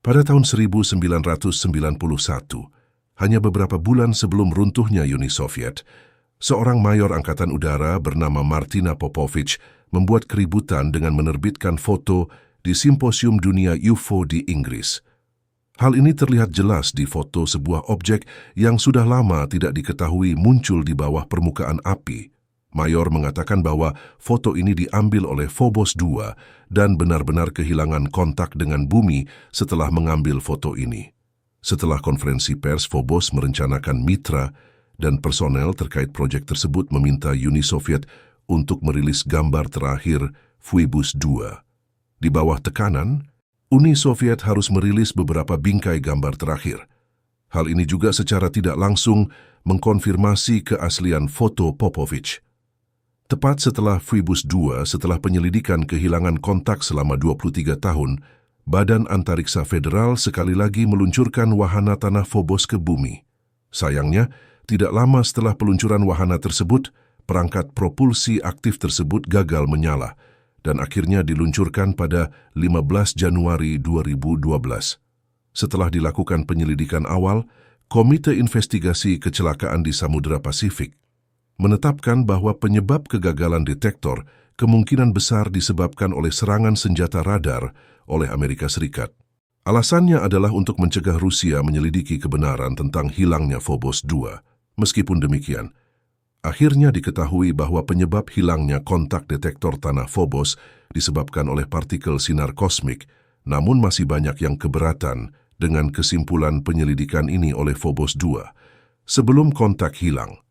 Pada tahun 1991, hanya beberapa bulan sebelum runtuhnya Uni Soviet, seorang mayor angkatan udara bernama Martina Popovich membuat keributan dengan menerbitkan foto di Simposium Dunia UFO di Inggris. Hal ini terlihat jelas di foto sebuah objek yang sudah lama tidak diketahui muncul di bawah permukaan api. Mayor mengatakan bahwa foto ini diambil oleh Phobos 2 dan benar-benar kehilangan kontak dengan bumi setelah mengambil foto ini. Setelah konferensi pers, Phobos merencanakan mitra dan personel terkait proyek tersebut meminta Uni Soviet untuk merilis gambar terakhir Phobos 2. Di bawah tekanan, Uni Soviet harus merilis beberapa bingkai gambar terakhir. Hal ini juga secara tidak langsung mengkonfirmasi keaslian foto Popovich. Tepat setelah Phobos 2, setelah penyelidikan kehilangan kontak selama 23 tahun, Badan Antariksa Federal sekali lagi meluncurkan wahana tanah Phobos ke bumi. Sayangnya, tidak lama setelah peluncuran wahana tersebut, perangkat propulsi aktif tersebut gagal menyala dan akhirnya diluncurkan pada 15 Januari 2012. Setelah dilakukan penyelidikan awal, Komite Investigasi Kecelakaan di Samudra Pasifik menetapkan bahwa penyebab kegagalan detektor kemungkinan besar disebabkan oleh serangan senjata radar oleh Amerika Serikat. Alasannya adalah untuk mencegah Rusia menyelidiki kebenaran tentang hilangnya Phobos 2. Meskipun demikian, akhirnya diketahui bahwa penyebab hilangnya kontak detektor tanah Phobos disebabkan oleh partikel sinar kosmik, namun masih banyak yang keberatan dengan kesimpulan penyelidikan ini oleh Phobos 2. Sebelum kontak hilang,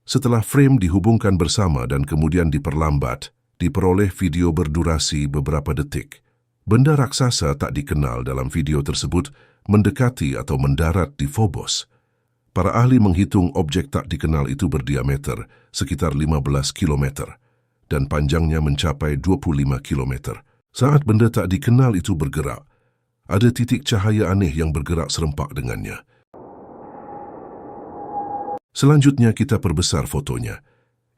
setelah frame dihubungkan bersama dan kemudian diperlambat, diperoleh video berdurasi beberapa detik. Benda raksasa tak dikenal dalam video tersebut mendekati atau mendarat di Phobos. Para ahli menghitung objek tak dikenal itu berdiameter sekitar 15 km dan panjangnya mencapai 25 km. Saat benda tak dikenal itu bergerak, ada titik cahaya aneh yang bergerak serempak dengannya. Selanjutnya kita perbesar fotonya.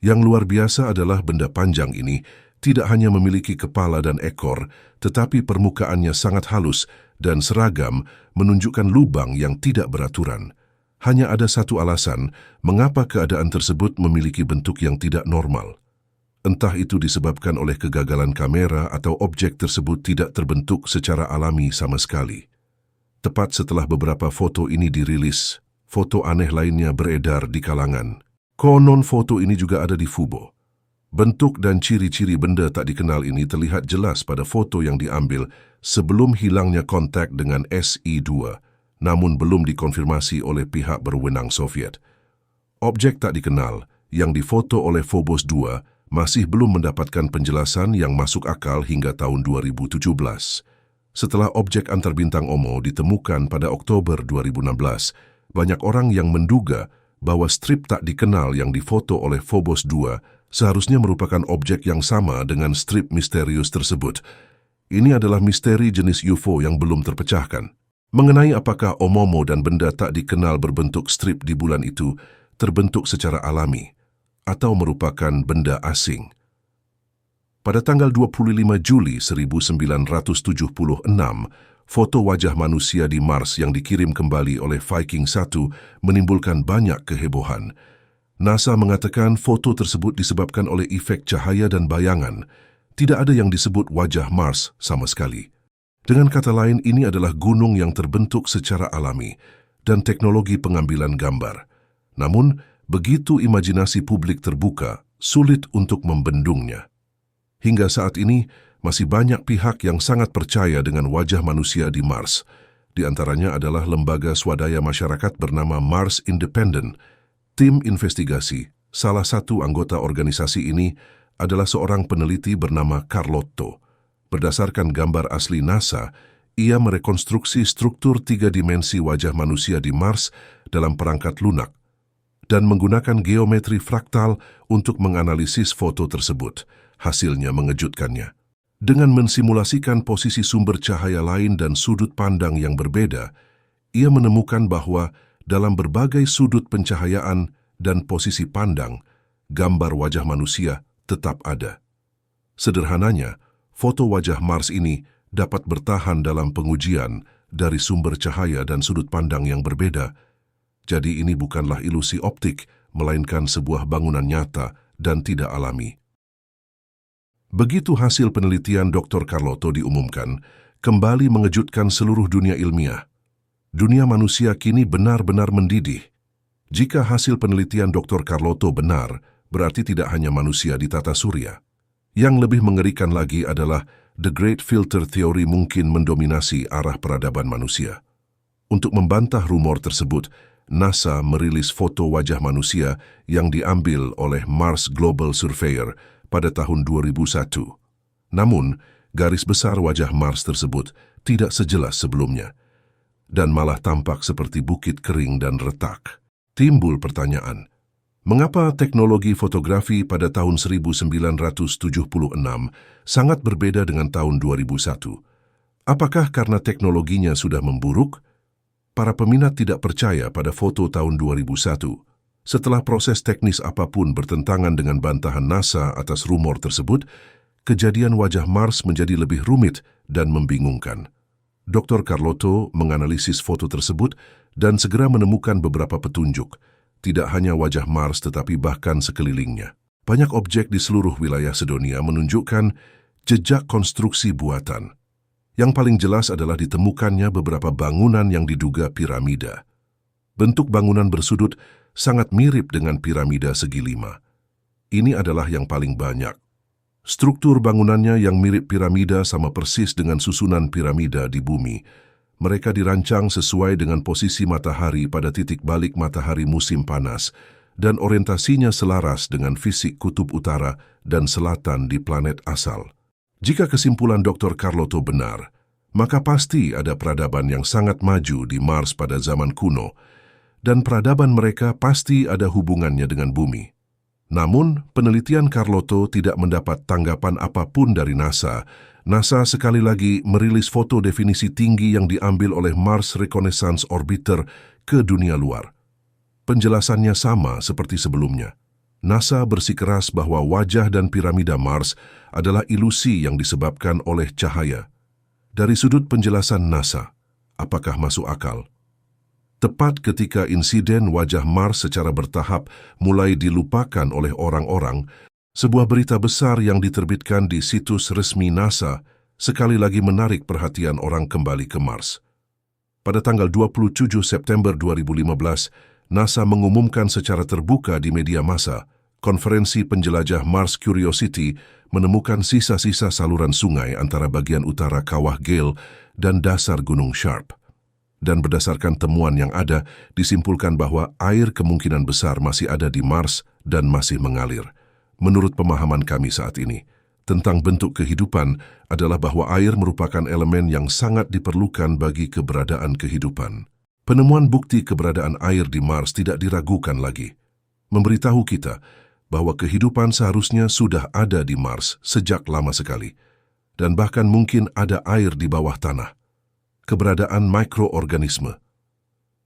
Yang luar biasa adalah benda panjang ini tidak hanya memiliki kepala dan ekor, tetapi permukaannya sangat halus dan seragam menunjukkan lubang yang tidak beraturan. Hanya ada satu alasan mengapa keadaan tersebut memiliki bentuk yang tidak normal. Entah itu disebabkan oleh kegagalan kamera atau objek tersebut tidak terbentuk secara alami sama sekali. Tepat setelah beberapa foto ini dirilis, foto aneh lainnya beredar di kalangan. Konon foto ini juga ada di Fubo. Bentuk dan ciri-ciri benda tak dikenal ini terlihat jelas pada foto yang diambil sebelum hilangnya kontak dengan SI-2, namun belum dikonfirmasi oleh pihak berwenang Soviet. Objek tak dikenal yang difoto oleh Phobos 2 masih belum mendapatkan penjelasan yang masuk akal hingga tahun 2017. Setelah objek antarbintang OMO ditemukan pada Oktober 2016, banyak orang yang menduga bahwa strip tak dikenal yang difoto oleh Phobos 2 seharusnya merupakan objek yang sama dengan strip misterius tersebut. Ini adalah misteri jenis UFO yang belum terpecahkan. Mengenai apakah Omomo dan benda tak dikenal berbentuk strip di bulan itu terbentuk secara alami atau merupakan benda asing. Pada tanggal 25 Juli 1976, foto wajah manusia di Mars yang dikirim kembali oleh Viking 1 menimbulkan banyak kehebohan. NASA mengatakan foto tersebut disebabkan oleh efek cahaya dan bayangan. Tidak ada yang disebut wajah Mars sama sekali. Dengan kata lain, ini adalah gunung yang terbentuk secara alami dan teknologi pengambilan gambar. Namun, begitu imajinasi publik terbuka, sulit untuk membendungnya. Hingga saat ini, masih banyak pihak yang sangat percaya dengan wajah manusia di Mars. Di antaranya adalah lembaga swadaya masyarakat bernama Mars Independent. Tim investigasi, salah satu anggota organisasi ini adalah seorang peneliti bernama Carlotto. Berdasarkan gambar asli NASA, ia merekonstruksi struktur 3 dimensi wajah manusia di Mars dalam perangkat lunak dan menggunakan geometri fraktal untuk menganalisis foto tersebut. Hasilnya mengejutkannya. Dengan mensimulasikan posisi sumber cahaya lain dan sudut pandang yang berbeda, ia menemukan bahwa dalam berbagai sudut pencahayaan dan posisi pandang, gambar wajah manusia tetap ada. Sederhananya, foto wajah Mars ini dapat bertahan dalam pengujian dari sumber cahaya dan sudut pandang yang berbeda. Jadi ini bukanlah ilusi optik, melainkan sebuah bangunan nyata dan tidak alami. Begitu hasil penelitian Dr. Carlotto diumumkan, kembali mengejutkan seluruh dunia ilmiah. Dunia manusia kini benar-benar mendidih. Jika hasil penelitian Dr. Carlotto benar, berarti tidak hanya manusia di tata surya. Yang lebih mengerikan lagi adalah The Great Filter Theory mungkin mendominasi arah peradaban manusia. Untuk membantah rumor tersebut, NASA merilis foto wajah manusia yang diambil oleh Mars Global Surveyor pada tahun 2001. Namun, garis besar wajah Mars tersebut tidak sejelas sebelumnya, dan malah tampak seperti bukit kering dan retak. Timbul pertanyaan, mengapa teknologi fotografi pada tahun 1976 sangat berbeda dengan tahun 2001? Apakah karena teknologinya sudah memburuk? Para peminat tidak percaya pada foto tahun 2001. Setelah proses teknis apapun bertentangan dengan bantahan NASA atas rumor tersebut, kejadian wajah Mars menjadi lebih rumit dan membingungkan. Dr. Carlotto menganalisis foto tersebut dan segera menemukan beberapa petunjuk. Tidak hanya wajah Mars tetapi bahkan sekelilingnya. Banyak objek di seluruh wilayah sedunia menunjukkan jejak konstruksi buatan. Yang paling jelas adalah ditemukannya beberapa bangunan yang diduga piramida. Bentuk bangunan bersudut sangat mirip dengan piramida segi 5. Ini adalah yang paling banyak. Struktur bangunannya yang mirip piramida sama persis dengan susunan piramida di bumi. Mereka dirancang sesuai dengan posisi matahari pada titik balik matahari musim panas dan orientasinya selaras dengan fisik kutub utara dan selatan di planet asal. Jika kesimpulan Dr. Carlotto benar, maka pasti ada peradaban yang sangat maju di Mars pada zaman kuno, dan peradaban mereka pasti ada hubungannya dengan bumi. Namun, penelitian Carlotto tidak mendapat tanggapan apapun dari NASA. NASA sekali lagi merilis foto definisi tinggi yang diambil oleh Mars Reconnaissance Orbiter ke dunia luar. Penjelasannya sama seperti sebelumnya. NASA bersikeras bahwa wajah dan piramida Mars adalah ilusi yang disebabkan oleh cahaya. Dari sudut penjelasan NASA, apakah masuk akal? Tepat ketika insiden wajah Mars secara bertahap mulai dilupakan oleh orang-orang, sebuah berita besar yang diterbitkan di situs resmi NASA sekali lagi menarik perhatian orang kembali ke Mars. Pada tanggal 27 September 2015, NASA mengumumkan secara terbuka di media massa, konferensi penjelajah Mars Curiosity menemukan sisa-sisa saluran sungai antara bagian utara kawah Gale dan dasar Gunung Sharp. Dan berdasarkan temuan yang ada, disimpulkan bahwa air kemungkinan besar masih ada di Mars dan masih mengalir. Menurut pemahaman kami saat ini, tentang bentuk kehidupan adalah bahwa air merupakan elemen yang sangat diperlukan bagi keberadaan kehidupan. Penemuan bukti keberadaan air di Mars tidak diragukan lagi. Memberitahu kita bahwa kehidupan seharusnya sudah ada di Mars sejak lama sekali, dan bahkan mungkin ada air di bawah tanah. Keberadaan mikroorganisme.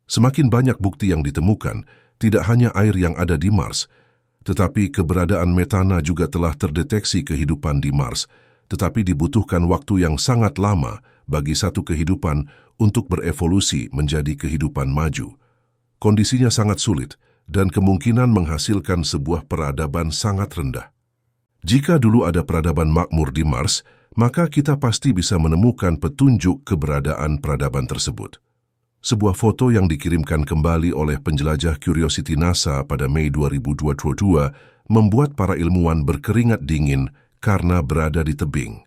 Semakin banyak bukti yang ditemukan, tidak hanya air yang ada di Mars, tetapi keberadaan metana juga telah terdeteksi kehidupan di Mars, tetapi dibutuhkan waktu yang sangat lama bagi satu kehidupan untuk berevolusi menjadi kehidupan maju. Kondisinya sangat sulit dan kemungkinan menghasilkan sebuah peradaban sangat rendah. Jika dulu ada peradaban makmur di Mars, maka kita pasti bisa menemukan petunjuk keberadaan peradaban tersebut. Sebuah foto yang dikirimkan kembali oleh penjelajah Curiosity NASA pada Mei 2022 membuat para ilmuwan berkeringat dingin karena berada di tebing.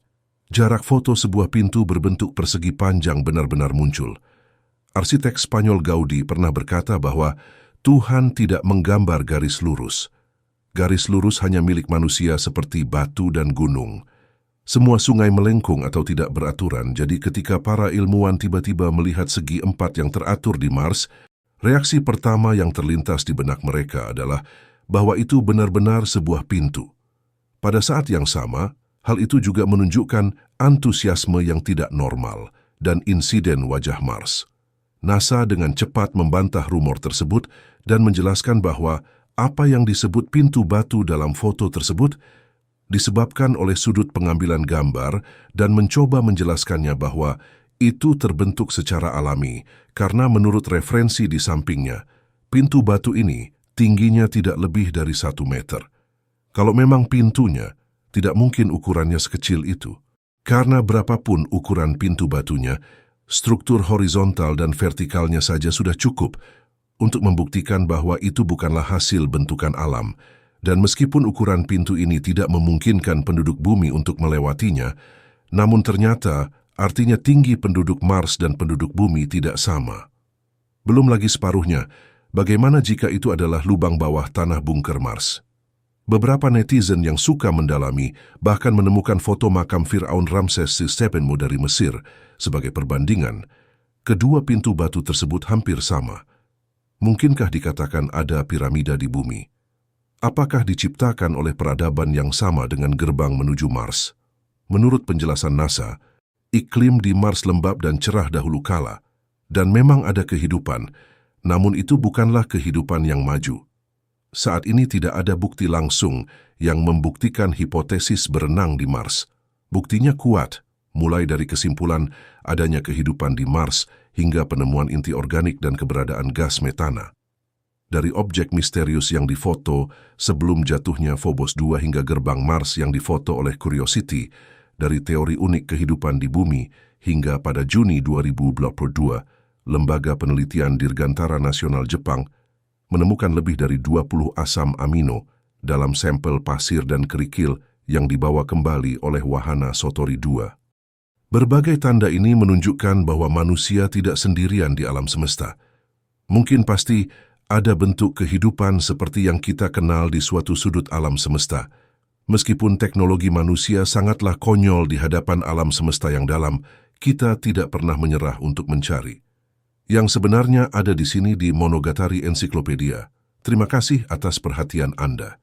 Jarak foto sebuah pintu berbentuk persegi panjang benar-benar muncul. Arsitek Spanyol Gaudi pernah berkata bahwa Tuhan tidak menggambar garis lurus. Garis lurus hanya milik manusia seperti batu dan gunung. Semua sungai melengkung atau tidak beraturan, jadi ketika para ilmuwan tiba-tiba melihat segi empat yang teratur di Mars, reaksi pertama yang terlintas di benak mereka adalah bahwa itu benar-benar sebuah pintu. Pada saat yang sama, hal itu juga menunjukkan antusiasme yang tidak normal dan insiden wajah Mars. NASA dengan cepat membantah rumor tersebut dan menjelaskan bahwa apa yang disebut pintu batu dalam foto tersebut disebabkan oleh sudut pengambilan gambar dan mencoba menjelaskannya bahwa Itu terbentuk secara alami karena menurut referensi di sampingnya, pintu batu ini tingginya tidak lebih dari 1 meter. Kalau memang pintunya, tidak mungkin ukurannya sekecil itu. Karena berapapun ukuran pintu batunya, struktur horizontal dan vertikalnya saja sudah cukup untuk membuktikan bahwa itu bukanlah hasil bentukan alam. Dan meskipun ukuran pintu ini tidak memungkinkan penduduk bumi untuk melewatinya, namun ternyata artinya tinggi penduduk Mars dan penduduk bumi tidak sama. Belum lagi separuhnya, bagaimana jika itu adalah lubang bawah tanah bunker Mars? Beberapa netizen yang suka mendalami bahkan menemukan foto makam Firaun Ramses VII dari Mesir. Sebagai perbandingan, kedua pintu batu tersebut hampir sama. Mungkinkah dikatakan ada piramida di bumi? Apakah diciptakan oleh peradaban yang sama dengan gerbang menuju Mars? Menurut penjelasan NASA, iklim di Mars lembab dan cerah dahulu kala, dan memang ada kehidupan, namun itu bukanlah kehidupan yang maju. Saat ini tidak ada bukti langsung yang membuktikan hipotesis berenang di Mars. Buktinya kuat, mulai dari kesimpulan adanya kehidupan di Mars hingga penemuan inti organik dan keberadaan gas metana. Dari objek misterius yang difoto sebelum jatuhnya Phobos 2 hingga gerbang Mars yang difoto oleh Curiosity, dari teori unik kehidupan di bumi hingga pada Juni 2022, Lembaga Penelitian Dirgantara Nasional Jepang menemukan lebih dari 20 asam amino dalam sampel pasir dan kerikil yang dibawa kembali oleh wahana Sotori 2. Berbagai tanda ini menunjukkan bahwa manusia tidak sendirian di alam semesta. Mungkin pasti ada bentuk kehidupan seperti yang kita kenal di suatu sudut alam semesta. Meskipun teknologi manusia sangatlah konyol di hadapan alam semesta yang dalam, kita tidak pernah menyerah untuk mencari. Yang sebenarnya ada di sini di Monogatari Encyclopedia. Terima kasih atas perhatian Anda.